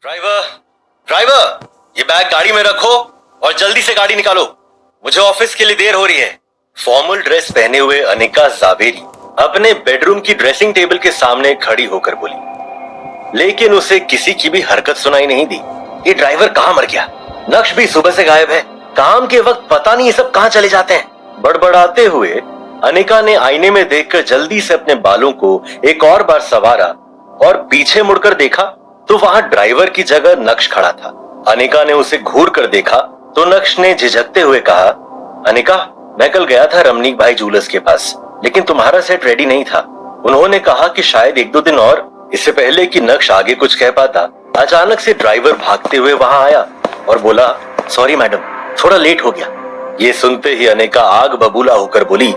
Driver driver, ये bag गाड़ी में रखो और जल्दी से गाड़ी निकालो, मुझे ऑफिस के लिए देर हो रही है। फॉर्मल ड्रेस पहने हुए अनिका जावेरी अपने बेडरूम की ड्रेसिंग टेबल के सामने खड़ी होकर बोली, लेकिन उसे किसी की भी हरकत सुनाई नहीं दी। ये ड्राइवर कहाँ मर गया? नक्श भी सुबह से गायब है। काम के वक्त पता नहीं ये सब कहाँ चले जाते हैं। बड़बड़ाते हुए अनिका ने आईने में देखकर जल्दी से अपने बालों को एक और बार संवारा और पीछे मुड़कर देखा तो वहां ड्राइवर की जगह नक्श खड़ा था। अनिका ने उसे घूर कर देखा तो नक्श ने झिझकते हुए कहा, अनिका, मैं कल गया था रमनीक भाई जूलर्स के पास, लेकिन तुम्हारा सेट रेडी नहीं था। उन्होंने कहा कि शायद 1-2 दिन और। इससे पहले कि नक्श आगे कुछ कह पाता, अचानक से ड्राइवर भागते हुए वहां आया और बोला, सॉरी मैडम, थोड़ा लेट हो गया। ये सुनते ही अनिका आग बबूला होकर बोली,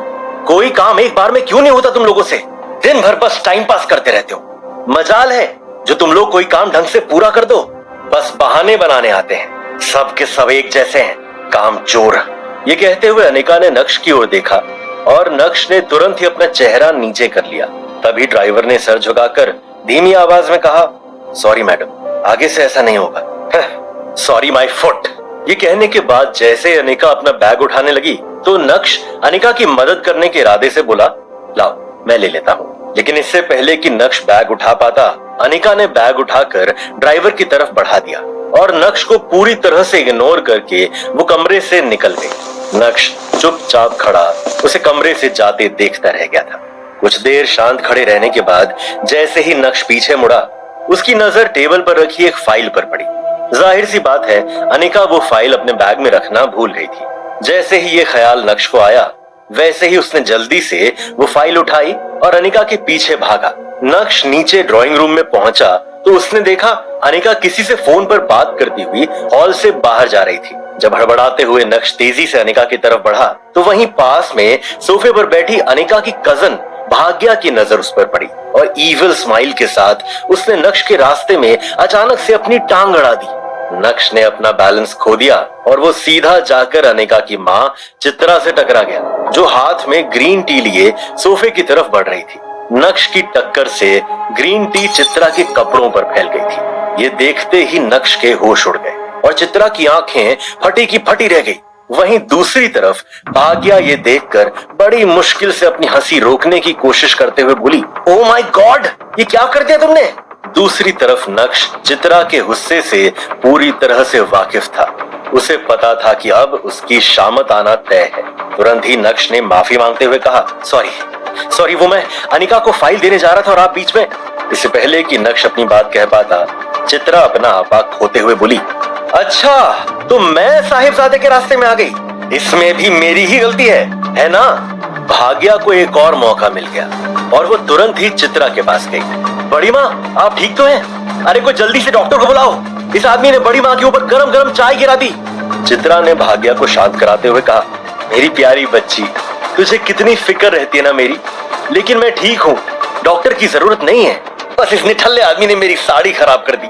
कोई काम एक बार में क्यों नहीं होता तुम लोगों से? दिन भर बस टाइम पास करते रहते हो। मजाल है जो तुम लोग कोई काम ढंग से पूरा कर दो, बस बहाने बनाने आते हैं। सब के सब एक जैसे हैं, काम चोर। ये कहते हुए अनिका ने नक्श की ओर देखा और नक्श ने तुरंत ही अपना चेहरा नीचे कर लिया। तभी ड्राइवर ने सर झुकाकर धीमी आवाज में कहा, सॉरी मैडम, आगे से ऐसा नहीं होगा। Sorry my foot. ये कहने के बाद जैसे अनिका अपना बैग उठाने लगी तो नक्श अनिका की मदद करने के इरादे से बोला, लाओ मैं ले लेता हूँ। लेकिन इससे पहले कि नक्श बैग उठा पाता, अनिका ने बैग उठाकर ड्राइवर की तरफ बढ़ा दिया और नक्श को पूरी तरह से इग्नोर करके वो कमरे से निकल गई। नक्श चुपचाप खड़ा उसे कमरे से जाते देखता रह गया था। कुछ देर शांत खड़े रहने के बाद जैसे ही नक्श पीछे मुड़ा, उसकी नजर टेबल पर रखी एक फाइल पर पड़ी। जाहिर सी बात है, अनिका वो फाइल अपने बैग में रखना भूल गई थी। जैसे ही ये ख्याल नक्श को आया, वैसे ही उसने जल्दी से वो फाइल उठाई और अनिका के पीछे भागा। नक्श नीचे ड्राइंग रूम में पहुंचा तो उसने देखा अनिका किसी से फोन पर बात करती हुई हॉल से बाहर जा रही थी। जब हड़बड़ाते हुए नक्श तेजी से अनिका की तरफ बढ़ा तो वहीं पास में सोफे पर बैठी अनिका की कजन भाग्या की नजर उस पर पड़ी और ईविल स्माइल के साथ उसने नक्श के रास्ते में अचानक से अपनी टांग अड़ा दी। नक्श ने अपना बैलेंस खो दिया और वो सीधा जाकर अनिका की माँ चित्रा से टकरा गया, जो हाथ में ग्रीन टी लिए सोफे की तरफ बढ़ रही थी। नक्श की टक्कर से ग्रीन टी चित्रा के कपड़ों पर फैल गई थी। ये देखते ही नक्श के होश उड़ गए और चित्रा की आंखें फटी की फटी रह गई। वहीं दूसरी तरफ भाग्या ये देखकर बड़ी मुश्किल से अपनी हंसी रोकने की कोशिश करते हुए बोली, ओ माय गॉड, ये क्या कर दिया तुमने? दूसरी तरफ नक्श चित्रा के गुस्से से पूरी तरह से वाकिफ था। उसे पता था कि अब उसकी शामत आना तय है। तुरंत ही नक्श ने माफी मांगते हुए कहा, सॉरी, वो मैं अनिका को फाइल देने जा रहा था और आप बीच में। इससे पहले कि नक्श अपनी बात कह पाता, चित्रा अपना आपा खोते हुए बोली, अच्छा तो मैं साहिबजादे के रास्ते में आ गई, इसमें भी मेरी ही गलती है ना? भाग्या को एक और मौका मिल गया और वो तुरंत ही चित्रा के पास गई। बड़ी माँ, आप ठीक तो हैं? अरे कोई जल्दी से डॉक्टर को बुलाओ, इस आदमी ने बड़ी माँ के ऊपर गरम गरम चाय गिरा दी। चित्रा ने भाग्या को शांत कराते हुए कहा, मेरी प्यारी बच्ची, तुझे कितनी फिक्र रहती है ना मेरी, लेकिन मैं ठीक हूँ, डॉक्टर की जरूरत नहीं है, बस इस निठल्ले आदमी ने मेरी साड़ी खराब कर दी।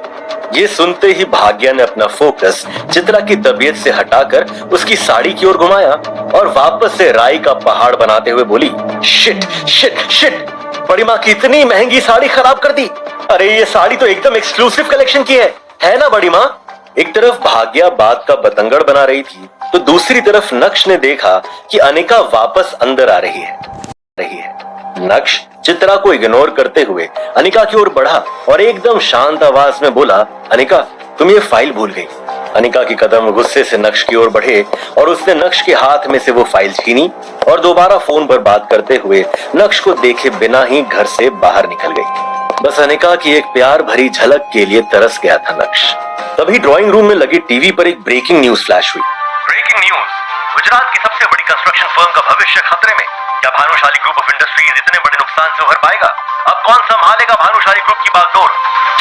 ये सुनते ही भाग्या ने अपना फोकस चित्रा की तबीयत से हटाकर उसकी साड़ी की ओर घुमाया और वापस से राई का पहाड़ बनाते हुए बोली, शिट शिट शिट, बड़ी माँ की इतनी महंगी साड़ी खराब कर दी। अरे ये साड़ी तो एकदम एक्सक्लूसिव कलेक्शन की है ना बड़ी माँ? एक तरफ भाग्या बात का बतंगड़ बना रही थी तो दूसरी तरफ नक्श ने देखा कि अनिका वापस अंदर आ रही है। नक्श चित्रा को इग्नोर करते हुए अनिका की ओर बढ़ा और एकदम शांत आवाज में बोला, अनिका, तुम ये फाइल भूल गई। अनिका के कदम गुस्से से नक्श की ओर बढ़े और उसने नक्श के हाथ में से वो फाइल छीनी और दोबारा फोन पर बात करते हुए नक्श को देखे बिना ही घर से बाहर निकल गई। बस अनिका की एक प्यार भरी झलक के लिए तरस गया था नक्श। तभी ड्राइंग रूम में लगी टीवी पर एक ब्रेकिंग न्यूज फ्लैश हुई। ब्रेकिंग न्यूज, गुजरात की सबसे बड़ी कंस्ट्रक्शन फर्म का भविष्य खतरे में। क्या भानुशाली ग्रुप ऑफ इंडस्ट्रीज इतने बड़े नुकसान से उभर पाएगा? अब कौन संभालेगा भानुशाली ग्रुप की बागडोर?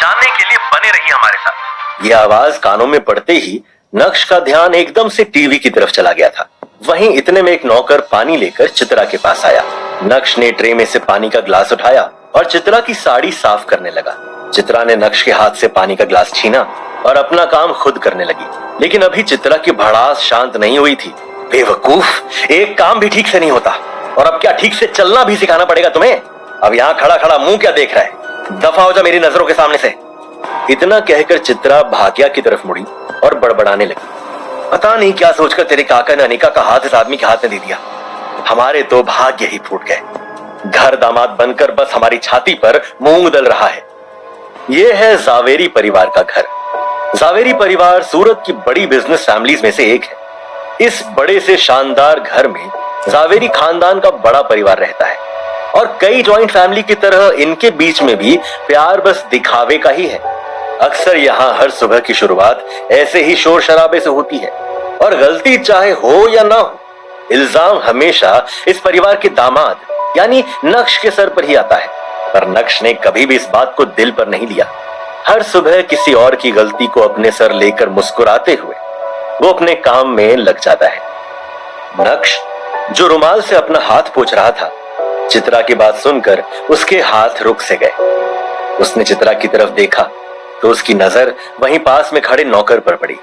जानने के लिए बने रहिए हमारे साथ। ये आवाज कानों में पड़ते ही नक्श का ध्यान एकदम से टीवी की तरफ चला गया था। वहीं इतने में एक नौकर पानी लेकर चित्रा के पास आया। नक्श ने ट्रे में से पानी का ग्लास उठाया और चित्रा की साड़ी साफ करने लगा। चित्रा ने नक्श के हाथ से पानी का ग्लास छीना और अपना काम खुद करने लगी। लेकिन अभी चित्रा की भड़ास शांत नहीं हुई थी। बेवकूफ, एक काम भी ठीक से नहीं होता और अब क्या ठीक से चलना भी सिखाना पड़ेगा तुम्हें? अब यहाँ खड़ा खड़ा मुंह क्या देख रहा है? दफा हो जा मेरी नजरों के सामने से। इतना कहकर चित्रा भाग्या की तरफ मुड़ी और बड़बड़ाने लगी। पता नहीं क्या सोचकर तेरे काका ने अनिका का हाथ इस आदमी के हाथ में दे दिया। हमारे तो भाग्य ही फूट गए। घर दामाद बनकर बस हमारी छाती पर मूंग दल रहा है। यह है जावेरी परिवार का घर। जावेरी परिवार सूरत की बड़ी बिजनेस फैमिलीज में से एक है। इस बड़े से शानदार घर में जावेरी खानदान का बड़ा परिवार रहता है और कई जॉइंट फैमिली की तरह इनके बीच में भी प्यार बस दिखावे का ही है। अक्सर यहाँ हर सुबह की शुरुआत ऐसे ही शोर शराबे से होती है और गलती चाहे हो या ना हो, इल्जाम हमेशा इस परिवार के दामाद यानी नक्श के सर पर ही आता है। पर नक्श ने कभी भी इस बात को दिल पर नहीं लिया। हर सुबह किसी और की गलती को अपने सर लेकर मुस्कुराते हुए वो अपने काम में लग जाता है। नक्श जो रुमाल से अपना हाथ पोंछ रहा था, चित्रा की बात सुनकर उसके हाथ रुक से गए। उसने चित्रा की तरफ देखा तो उसकी नजर वहीं पास में खड़े नौकर पर पड़ी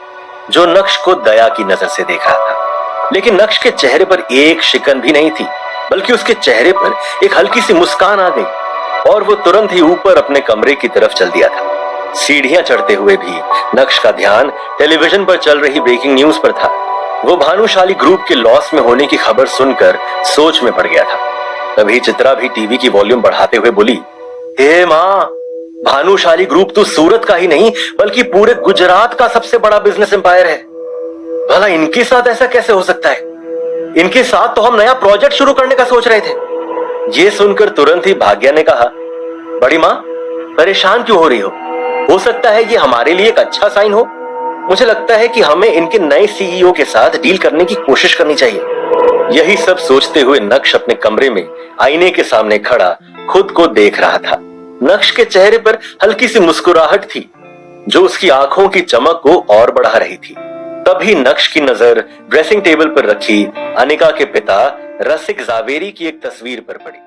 जो नक्श को दया की नजर से देख रहा था। लेकिन नक्श के चेहरे पर एक शिकन भी नहीं थी, बल्कि उसके चेहरे पर एक हल्की सी मुस्कान आ गई और वो तुरंत ही ऊपर अपने कमरे की तरफ चल दिया था। सीढ़ियां चढ़ते हुए भी नक्श का ध्यान टेलीविजन पर चल रही ब्रेकिंग न्यूज पर था। वो भानुशाली ग्रुप के लॉस में होने की खबर सुनकर सोच में पड़ गया था। तभी चित्रा भी टीवी की वॉल्यूम बढ़ाते हुए बोली, हे माँ, भानुशाली ग्रुप तो सूरत का ही नहीं बल्कि पूरे गुजरात का सबसे बड़ा बिजनेस एम्पायर है। भला इनके साथ ऐसा कैसे हो सकता है? इनके साथ तो हम नया प्रोजेक्ट शुरू करने का सोच रहे थे। ये सुनकर तुरंत ही भाग्या ने कहा, बड़ी माँ परेशान क्यों हो रही हो सकता है ये हमारे लिए एक अच्छा साइन हो। मुझे लगता है कि हमें इनके नए सीईओ के साथ डील करने की कोशिश करनी चाहिए। यही सब सोचते हुए नक्श अपने कमरे में आईने के सामने खड़ा खुद को देख रहा था। नक्श के चेहरे पर हल्की सी मुस्कुराहट थी जो उसकी आंखों की चमक को और बढ़ा रही थी। तभी नक्श की नजर ड्रेसिंग टेबल पर रखी अनिका के पिता रसिक जावेरी की एक तस्वीर पर पड़ी।